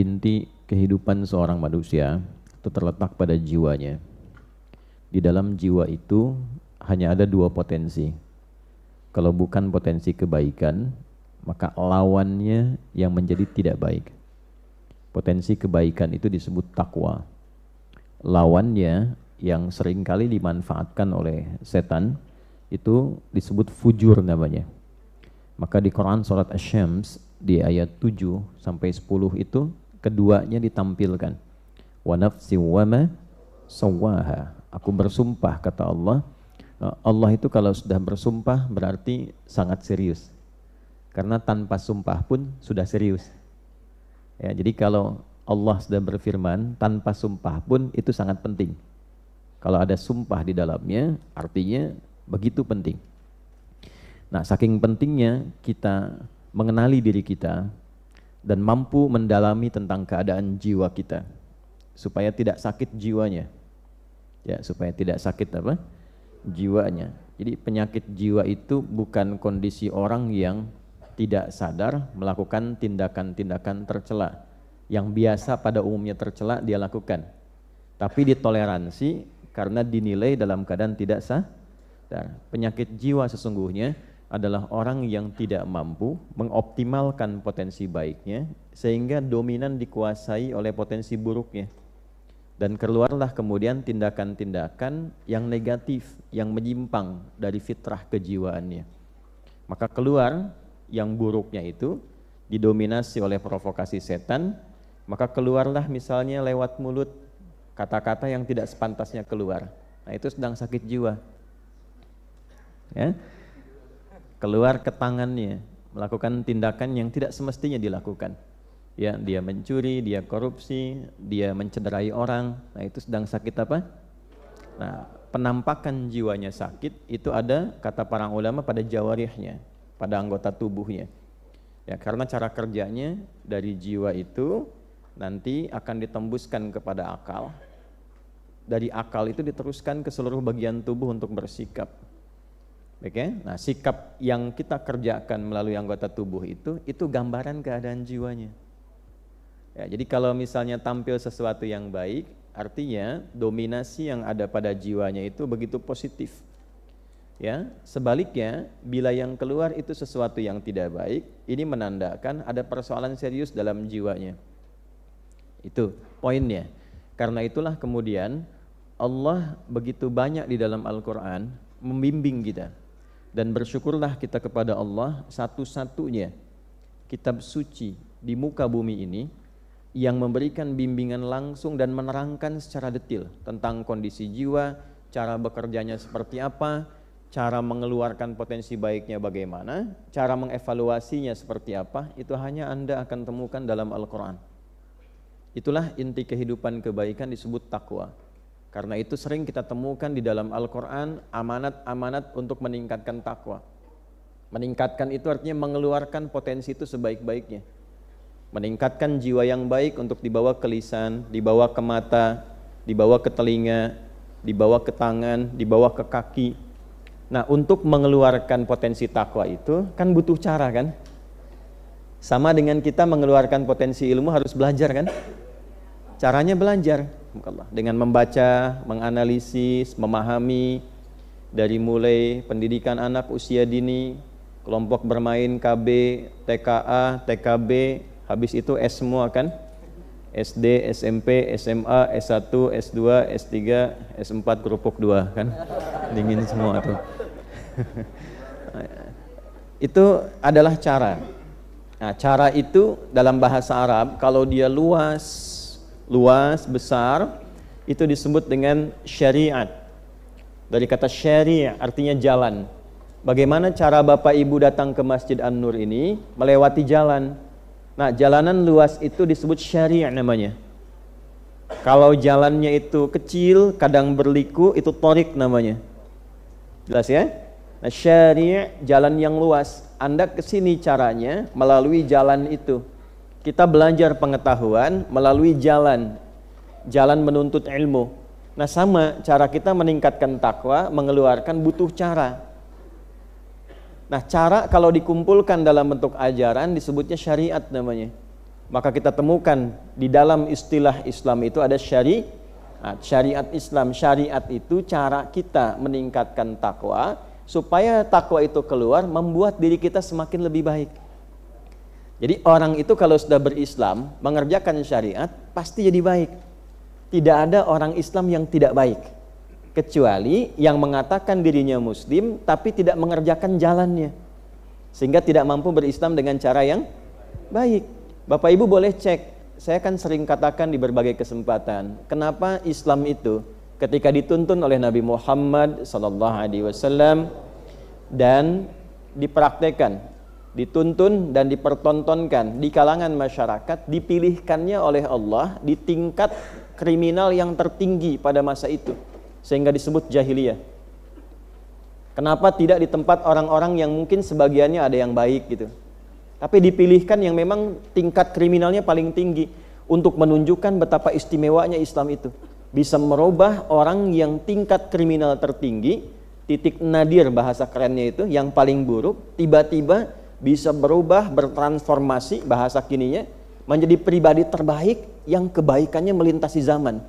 Inti kehidupan seorang manusia itu terletak pada jiwanya. Di dalam jiwa itu hanya ada dua potensi. Kalau bukan potensi kebaikan, maka lawannya yang menjadi tidak baik. Potensi kebaikan itu disebut takwa. Lawannya yang seringkali dimanfaatkan oleh setan itu disebut fujur namanya. Maka di Quran surat Asy-Syams di ayat 7 sampai 10 itu keduanya ditampilkan. Wa nafsi wa ma sawwaha. Aku bersumpah, kata Allah. Allah itu kalau sudah bersumpah berarti sangat serius. Karena tanpa sumpah pun sudah serius. Ya, jadi kalau Allah sudah berfirman tanpa sumpah pun itu sangat penting. Kalau ada sumpah di dalamnya artinya begitu penting. Nah, saking pentingnya kita mengenali diri kita dan mampu mendalami tentang keadaan jiwa kita supaya tidak sakit jiwanya. Ya, supaya tidak sakit apa? Jiwanya. Jadi penyakit jiwa itu bukan kondisi orang yang tidak sadar melakukan tindakan-tindakan tercela yang biasa pada umumnya tercela dia lakukan. Tapi ditoleransi karena dinilai dalam keadaan tidak sadar. Penyakit jiwa sesungguhnya adalah orang yang tidak mampu mengoptimalkan potensi baiknya sehingga dominan dikuasai oleh potensi buruknya. Dan keluarlah kemudian tindakan-tindakan yang negatif, yang menyimpang dari fitrah kejiwaannya. Maka keluar yang buruknya itu didominasi oleh provokasi setan, maka keluarlah misalnya lewat mulut kata-kata yang tidak sepantasnya keluar. Nah, itu sedang sakit jiwa. Ya. Keluar ke tangannya, melakukan tindakan yang tidak semestinya dilakukan. Ya, dia mencuri, dia korupsi, dia mencederai orang. Nah, itu sedang sakit apa? Nah, penampakan jiwanya sakit itu ada, kata para ulama, pada jawarihnya, pada anggota tubuhnya. Ya, karena cara kerjanya dari jiwa itu nanti akan ditembuskan kepada akal. Dari akal itu diteruskan ke seluruh bagian tubuh untuk bersikap. Oke, nah sikap yang kita kerjakan melalui anggota tubuh itu gambaran keadaan jiwanya. Ya, jadi kalau misalnya tampil sesuatu yang baik, artinya dominasi yang ada pada jiwanya itu begitu positif. Ya, sebaliknya bila yang keluar itu sesuatu yang tidak baik, ini menandakan ada persoalan serius dalam jiwanya. Itu poinnya. Karena itulah kemudian Allah begitu banyak di dalam Al-Quran membimbing kita. Dan bersyukurlah kita kepada Allah, satu-satunya kitab suci di muka bumi ini yang memberikan bimbingan langsung dan menerangkan secara detail tentang kondisi jiwa, cara bekerjanya seperti apa, cara mengeluarkan potensi baiknya bagaimana, cara mengevaluasinya seperti apa, itu hanya Anda akan temukan dalam Al-Quran. Itulah inti kehidupan kebaikan disebut takwa. Karena itu sering kita temukan di dalam Al-Quran amanat-amanat untuk meningkatkan takwa. Meningkatkan itu artinya mengeluarkan potensi itu sebaik-baiknya. Meningkatkan jiwa yang baik untuk dibawa ke lisan, dibawa ke mata, dibawa ke telinga, dibawa ke tangan, dibawa ke kaki. Nah, untuk mengeluarkan potensi takwa itu kan butuh cara kan? Sama dengan kita mengeluarkan potensi ilmu harus belajar kan? Caranya belajar dengan membaca, menganalisis, memahami dari mulai pendidikan anak usia dini, kelompok bermain KB, TKA, TKB, habis itu S semua kan? SD, SMP, SMA, S1, S2, S3, S4, kerupuk 2 kan? Dingin semua tuh. Itu adalah cara. Nah, cara itu dalam bahasa Arab kalau dia luas, besar, itu disebut dengan syariat. Dari kata syari' artinya jalan. Bagaimana cara Bapak Ibu datang ke Masjid An-Nur ini? Melewati jalan. Nah, jalanan luas itu disebut syari' namanya. Kalau jalannya itu kecil, kadang berliku, itu thoriq namanya. Jelas ya? Nah, syari' jalan yang luas. Anda kesini caranya melalui jalan itu. Kita belajar pengetahuan melalui jalan menuntut ilmu. Nah, sama cara kita meningkatkan takwa, mengeluarkan butuh cara. Nah, cara kalau dikumpulkan dalam bentuk ajaran disebutnya syariat namanya. Maka kita temukan di dalam istilah Islam itu ada syariat Islam. Syariat itu cara kita meningkatkan takwa, supaya takwa itu keluar membuat diri kita semakin lebih baik. Jadi orang itu kalau sudah berislam, mengerjakan syariat, pasti jadi baik. Tidak ada orang Islam yang tidak baik, kecuali yang mengatakan dirinya muslim tapi tidak mengerjakan jalannya, sehingga tidak mampu berislam dengan cara yang baik. Bapak Ibu boleh cek, saya kan sering katakan di berbagai kesempatan, kenapa Islam itu ketika dituntun oleh Nabi Muhammad SAW dan dipraktekkan, dituntun dan dipertontonkan di kalangan masyarakat, dipilihkannya oleh Allah di tingkat kriminal yang tertinggi pada masa itu, sehingga disebut jahiliyah. Kenapa tidak di tempat orang-orang yang mungkin sebagiannya ada yang baik gitu, tapi dipilihkan yang memang tingkat kriminalnya paling tinggi, untuk menunjukkan betapa istimewanya Islam itu. Bisa merubah orang yang tingkat kriminal tertinggi, titik nadir bahasa kerennya itu, yang paling buruk, tiba-tiba bisa berubah, bertransformasi bahasa kininya, menjadi pribadi terbaik yang kebaikannya melintasi zaman.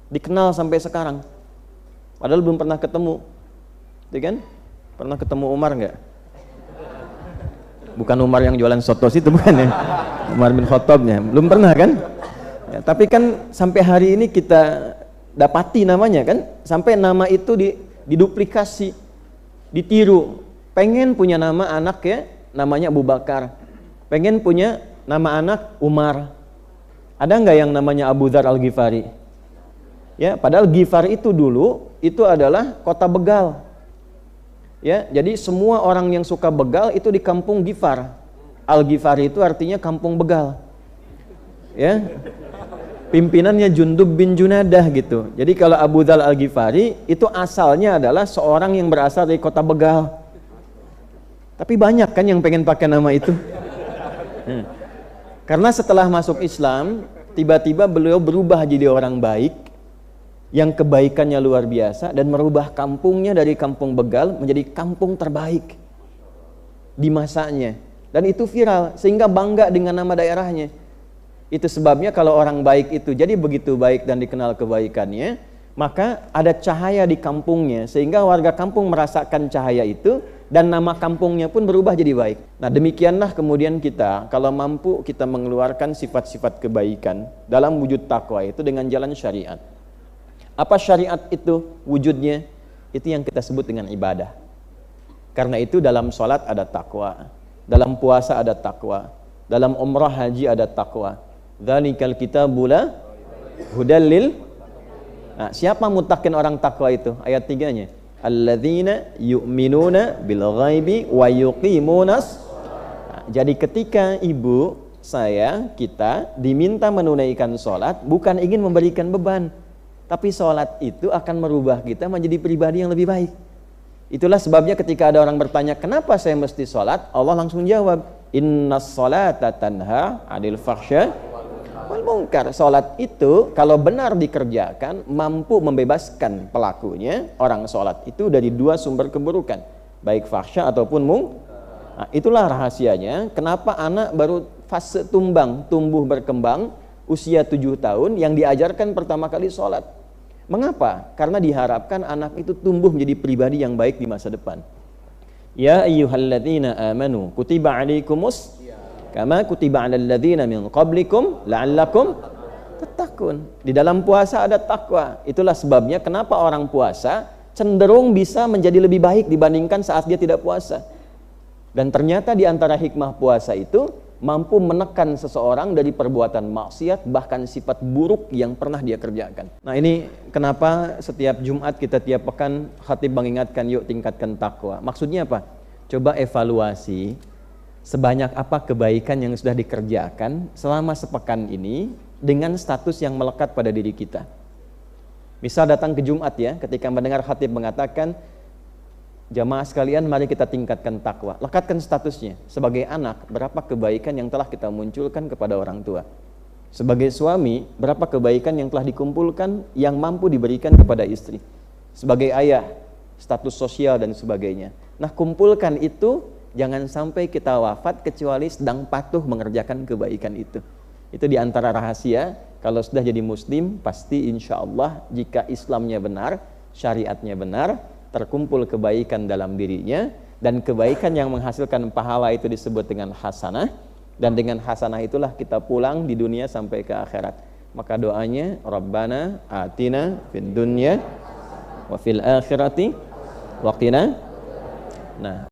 Dikenal sampai sekarang. Padahal belum pernah ketemu. Itu kan? Pernah ketemu Umar enggak? Bukan Umar yang jualan soto itu, bukan ya. Umar bin Khattabnya, belum pernah kan? Ya, tapi kan sampai hari ini kita dapati namanya kan, sampai nama itu diduplikasi, ditiru. Pengen punya nama anak ya, namanya Abu Bakar. Pengen punya nama anak Umar. Ada nggak yang namanya Abu Dzar Al-Ghifari? Ya, padahal Ghifar itu dulu itu adalah kota begal. Ya, jadi semua orang yang suka begal itu di kampung Ghifar. Al-Ghifari itu artinya kampung begal. Ya. Pimpinannya Jundub bin Junadah gitu. Jadi kalau Abu Dzar Al-Ghifari itu asalnya adalah seorang yang berasal dari kota begal. Tapi banyak kan yang pengen pakai nama itu. Karena setelah masuk Islam, tiba-tiba beliau berubah jadi orang baik, yang kebaikannya luar biasa, dan merubah kampungnya dari kampung begal menjadi kampung terbaik di masanya. Dan itu viral, sehingga bangga dengan nama daerahnya. Itu sebabnya kalau orang baik itu jadi begitu baik dan dikenal kebaikannya, maka ada cahaya di kampungnya, sehingga warga kampung merasakan cahaya itu, dan nama kampungnya pun berubah jadi baik. Nah, demikianlah kemudian kita, kalau mampu kita mengeluarkan sifat-sifat kebaikan dalam wujud takwa itu dengan jalan syariat. Apa syariat itu wujudnya? Itu yang kita sebut dengan ibadah. Karena itu dalam sholat ada takwa, dalam puasa ada takwa, dalam umrah haji ada takwa. Dzalikal kitabu la hudal lil. Nah, siapa mutakin orang takwa itu? Ayat 3-nya. Alladzina yu'minuna bil ghaibi wa yuqimunas. Nah, jadi ketika ibu, saya, kita diminta menunaikan sholat, bukan ingin memberikan beban, tapi sholat itu akan merubah kita menjadi pribadi yang lebih baik. Itulah sebabnya ketika ada orang bertanya, kenapa saya mesti sholat? Allah langsung jawab, innas sholata tanha 'anil fahsya wal munkar. Sholat itu kalau benar dikerjakan mampu membebaskan pelakunya, orang sholat itu, dari dua sumber keburukan, baik fahsya ataupun munkar. Nah, itulah rahasianya kenapa anak baru fase tumbuh berkembang, usia 7 tahun, yang diajarkan pertama kali sholat. Mengapa? Karena diharapkan anak itu tumbuh menjadi pribadi yang baik di masa depan. Ya ayyuhalladzina amanu kutiba alaikumus kama kutiba alal ladzina min qablikum la'allakum tattaqun. Di dalam puasa ada takwa. Itulah sebabnya kenapa orang puasa cenderung bisa menjadi lebih baik dibandingkan saat dia tidak puasa. Dan ternyata di antara hikmah puasa itu mampu menekan seseorang dari perbuatan maksiat, bahkan sifat buruk yang pernah dia kerjakan. Nah, ini kenapa setiap Jumat kita tiap pekan khatib mengingatkan yuk tingkatkan takwa. Maksudnya apa? Coba evaluasi sebanyak apa kebaikan yang sudah dikerjakan selama sepekan ini dengan status yang melekat pada diri kita. Misal datang ke Jumat ya, ketika mendengar khatib mengatakan, jamaah sekalian, mari kita tingkatkan takwa. Lekatkan statusnya. Sebagai anak, berapa kebaikan yang telah kita munculkan kepada orang tua? Sebagai suami, berapa kebaikan yang telah dikumpulkan yang mampu diberikan kepada istri? Sebagai ayah, status sosial dan sebagainya. Nah, kumpulkan itu, jangan sampai kita wafat kecuali sedang patuh mengerjakan kebaikan itu. Itu diantara rahasia. Kalau sudah jadi muslim, pasti insya Allah jika Islamnya benar, syariatnya benar, terkumpul kebaikan dalam dirinya, dan kebaikan yang menghasilkan pahala itu disebut dengan hasanah, dan dengan hasanah itulah kita pulang di dunia sampai ke akhirat. Maka doanya, Rabbana atina fid dunya wa fil akhirati wa qina. Nah,